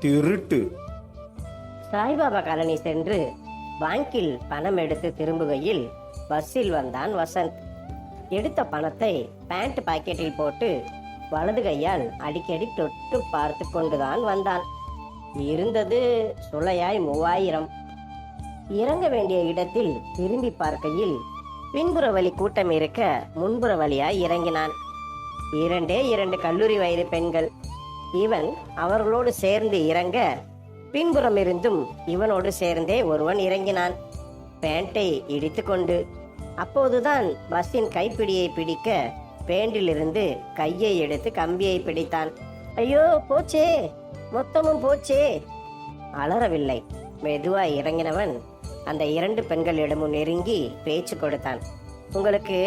திருட்டு. சாய்பாபா காலனி சென்று பேங்கில் பணம் எடுத்து திரும்புகையில் பஸ்ஸில் வந்தான் வசந்த். எடுத்த பணத்தை பேண்ட் பாக்கெட்டில் போட்டு வலது கையால் அடிக்கடி தொட்டு பார்த்து கொண்டுதான் வந்தான். இருந்தது சுளையாய் 3000. இறங்க வேண்டிய இடத்தில் திரும்பி பார்க்கையில் பின்புற வழி கூட்டம் இருக்க முன்புற வழியாய் இறங்கினான். 2 கல்லூரி வயது பெண்கள். இவன் அவர்களோடு சேர்ந்து இறங்க பின்புறம் இருந்தும் இவனோடு சேர்ந்தே ஒருவன் இறங்கினான், பேண்டை இடித்து கொண்டு. அப்போதுதான் பஸ்ஸின் கைப்பிடியை பிடிக்க பேண்டிலிருந்து கையை எடுத்து கம்பியை பிடித்தான். ஐயோ போச்சே, மொத்தமும் போச்சே. அலறவில்லை. மெதுவாய் இறங்கினவன் அந்த 2 பெண்களிடமும் நெருங்கி பேச்சு கொடுத்தான். உங்களுக்கு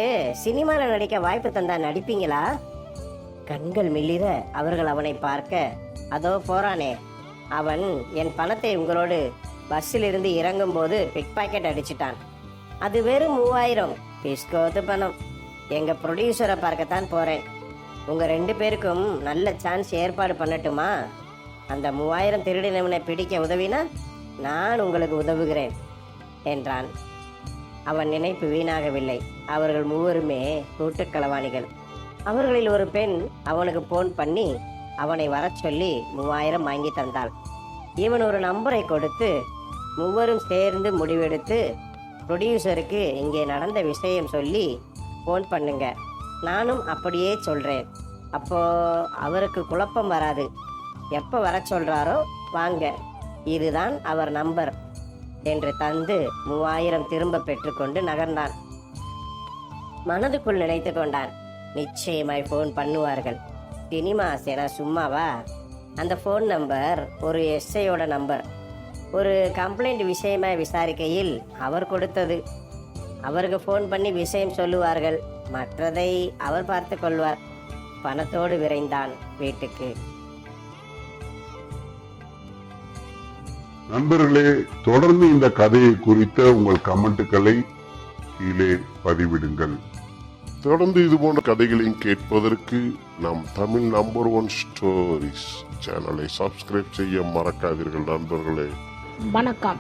சினிமாவில் நடிக்க வாய்ப்பு தந்தா நடிப்பீங்களா? கண்கள் மிளிர அவர்கள் அவனை பார்க்க, அதோ போறானே அவன் என் பணத்தை உங்களோடு பஸ்ஸில் இருந்து இறங்கும் போது பிக் பாக்கெட் அடிச்சிட்டான். அது வெறும் 3000 பிஸ்கோத்து பணம். எங்க ப்ரொடியூசரை பார்க்கத்தான் போறேன். உங்க 2 பேருக்கும் நல்ல சான்ஸ் ஏற்பாடு பண்ணட்டுமா? அந்த 3000 திருடினவனை பிடிக்க உதவினா நான் உங்களுக்கு உதவுகிறேன் என்றான். அவன் நினைப்பு வீணாகவில்லை. அவர்கள் 3 கூட்டுக்களவாணிகள். அவர்களில் ஒரு பெண் அவனுக்கு போன் பண்ணி அவனை வரச் சொல்லி 3000 வாங்கி தந்தாள். இவன் ஒரு நம்பரை கொடுத்து 3 சேர்ந்து முடிவெடுத்து ப்ரொடியூசருக்கு இங்கே நடந்த விஷயம் சொல்லி போன் பண்ணுங்க, நானும் அப்படியே சொல்றேன், அப்போ அவருக்கு குழப்பம் வராது, எப்போ வர சொல்றாரோ வாங்க, இதுதான் அவர் நம்பர் என்று தந்து 3000 திரும்ப பெற்றுக்கொண்டு நகர்ந்தான். மனதுக்குள் நினைத்து கொண்டான், நிச்சயமாய் போன் பண்ணுவார்கள். சினிமா சேனா சும்மாவா? அந்த போன் நம்பர் ஒரு எஸ்ஐயோட நம்பர். ஒரு கம்ப்ளைண்ட் விஷயமா விசாரிக்கையில் அவர் கொடுத்தது. அவருக்கு போன் பண்ணி விஷயம் சொல்லுவார்கள், மற்றதை அவர் பார்த்து கொள்வார். பணத்தோடு விரைந்தான் வீட்டுக்கு. நண்பர்களே, தொடர்ந்து இந்த கதையை குறித்த உங்கள் கமெண்ட்டுகளை கீழே பதிவிடுங்கள். தொடர்ந்து இது போன்ற கதைகளையும் கேட்பதற்கு நம் தமிழ் நம்பர் 1 ஸ்டோரிஸ் சேனலை சப்ஸ்கிரைப் செய்ய மறக்காதீர்கள் நண்பர்களே. வணக்கம்.